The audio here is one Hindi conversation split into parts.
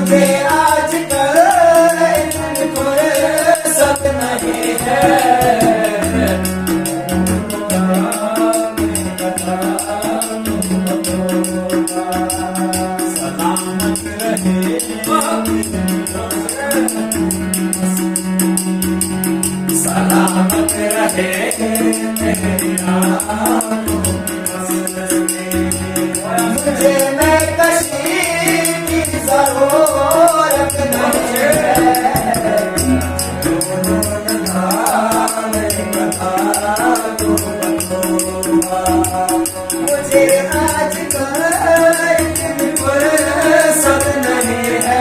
मुझे आजकल इतनी फुर्सत नहीं है। सलामत रहे सलामत रहे मेरी आँखों मुझे मैं कशी की जरूरत नहीं है। मुझे आजकल इतनी फुर्सत नहीं है।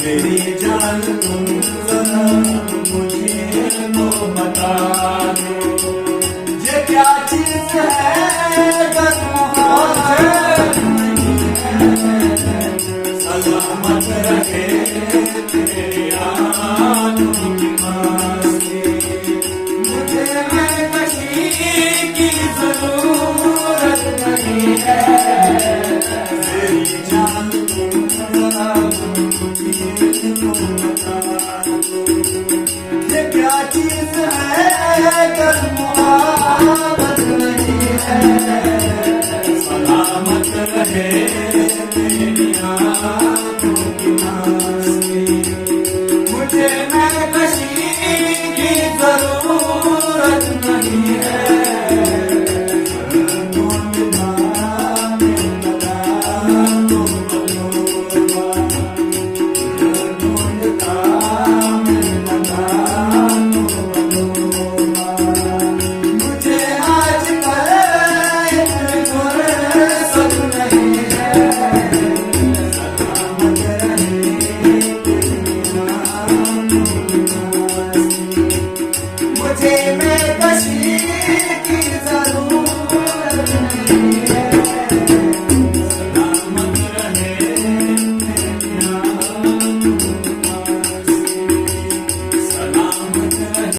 मेरी जान तुम जरा मुझे तो बता दो, ये क्या चीज है अगर मोहब्बत नहीं है। सलामत रहे तेरी आँखों की मस्ती, मुझे मैं कशी की जरूरत नहीं है। मेरी जान तुम जरा ये क्या चीज है अगर मोहब्बत नहीं है। सलामत रहे तेरी आँखों की मस्ती, मुझे मैं